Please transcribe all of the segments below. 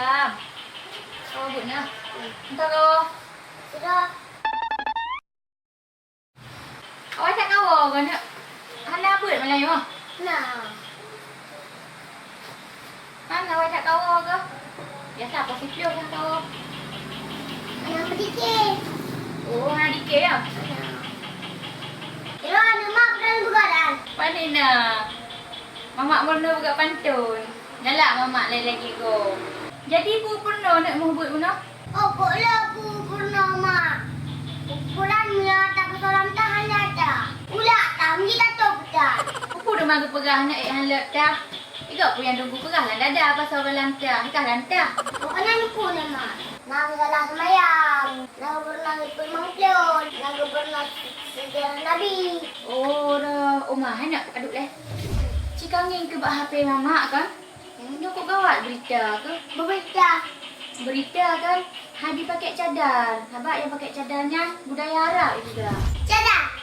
Diam. Kau buatnya. Entah kau. Sudah. Awak tak kau kan? Hana buat Melayu ah? Nah. Mana awak tak kau ke? Biasa apa sih dia tak kau? Anak sedikit. Oh, hana dikit ya? Kira nama pernah begadang. Pandai nak. Mamak pernah buka pantun. Dah lah mamak lain lagi ko. Jadi ku pernah nak mau buat mana? Oh, boleh aku pernah mak. Ukuran mula tak kesolam tahan ada. Ulah tak kita tahu betul. Aku dah mahu pegah nak hanlat dah. Ika pun yang tunggu pegah lah dah pasal orang lantah. Ika lantah. Bukan aku ni mak. Nak salah semayang. Nak pernah ikut mangklon. Nak pernah sejarah Nabi. Oh dah. Oh mah nak aduk leh. Cik angin ke bak HP mamak kan? Yang kau gawat berita ke? Berita. Berita kan? Hadi pakai cadar. Habak yang pakai cadarnya budaya Arab juga. Cadar.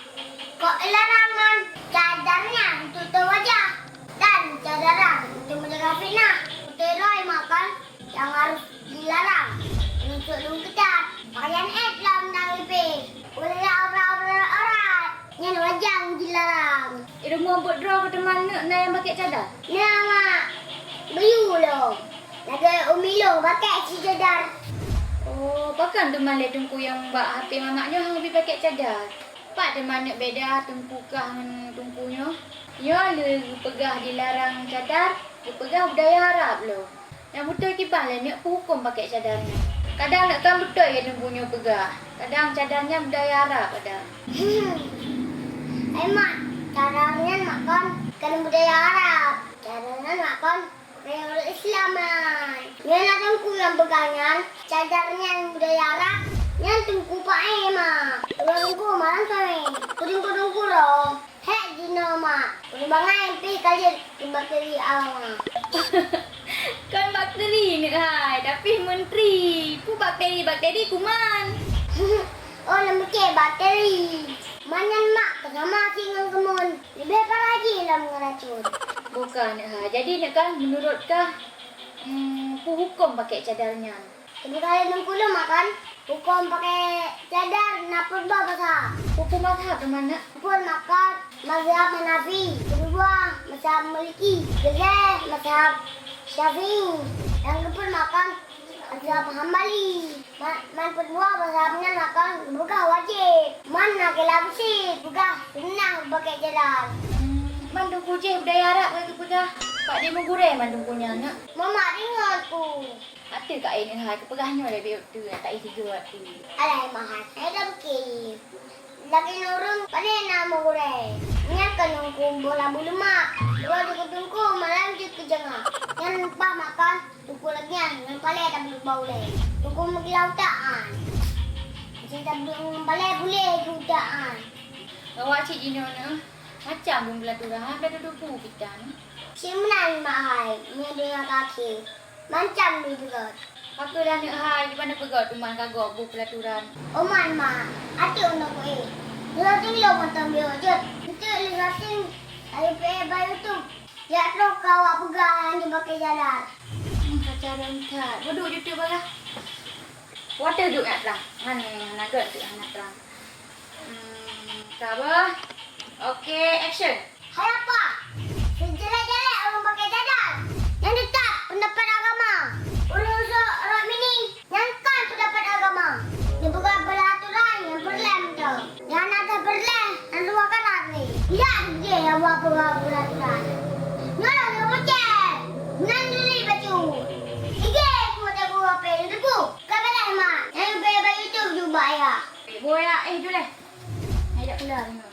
Kok larangan cadarnya untuk tutup wajah. Dan cadaran untuk menjaga fitnah. Putih makan yang harus dilarang. Untuk lungketan. Pakaian Islam dan ipis. Boleh orang-orang. Yang wajah dilarang. Itu mau buat draw ke teman nak yang pakai cadar? Nah, mak. Bayu loh. Lagi umi loh pakai si cadar. Oh, bahkan teman le tungku yang bak HP mamaknya hang lebih pakai cadar. Pak teman nak beda tungku kah dengan tungkunya. Ya, le pegah dilarang cadar, le pegah budaya Arab loh. Yang betul kibah le nak hukum pakai cadarnya. Kadang nak kan betul ya tungkunya pegah. Kadang cadarnya budaya Arab ada. Mak, cadarnya makan kan budaya Arab. Cadarnya makan budaya Islaman. Yang nak tungku yang pegangan, cadarnya yang budaya Arab. Yang tungku Pak Mak. Kalau tungku malam kami. Tungku loh. Hek dino mak. Perbangan pi kali bakteri awak. Kan bakteri ni hai, tapi menteri. Ku bakteri kuman. Oh, lemke bakteri. Manyan mak sama singang kemun. Lebih lagi lah mengeracun. Bukan ha. Jadi nak kan menurut kah ku hukum pakai cadarnya. Kedua kali nunggu lo makan. Hukum pakai cadar nak perbah pasal. Hukum mazhab di mana? Hukum makan mazhab Hanafi. Kedua mazhab Maliki. Ketiga mazhab Syafi'i. Yang keempat makan mazhab Hambali. Man kedua mazhabnya makan buka wajib. Man nak kelak bersih. Buka senang pakai cadar. Mandung kujih budaya Arab ke pegah. Pak dia menggurai mandung punya nak. Mama dengar tu. Hati kat ini hai kepegahnya dah biar tu tak isi juga tu. Alai mahal. Saya dah fikir. Lagi nurun pada nama goreng. Yang kena kumpul lambu lemak. Dua tungku malam je kejengah. Yang lupa makan tungku lagi yang paling tak boleh bau leh. Tungku pergi lautan. Saya tak boleh balik boleh lautan. Awak cik Jino ni macam belum belaturan. Ada duduk kita ni. Si menang mahal. Ini dengan kaki. Macam ni juga. Apa dah nak hai mana pegat rumah kagak bu pelaturan. Oman mak. Hati untuk aku Dua tinggal macam dia je. Itu lihatin. Ayo bayu tu. Ya tu kau apa pegang yang pakai jalan. Cara entar. Duduk je tu balah. Water duduk kat terang. Han naga tu anak terang. Sabar. Okey, action. Hai apa? Sejelek-jelek orang pakai jalan. Yang tetap pendapat agama. Urusan orang ini. Yang kan pendapat agama. Dia bukan peraturan yang berlem tu. Yang ada berlem. Yang luar kanan ni. Ya dia yang buat peraturan. Nyolah dia macam. Nanduri baju. Ike aku tak buat apa yang tu. Kata mak. Yang baju tu jubah ya. Boya, jom leh. Hai dak keluar tengok.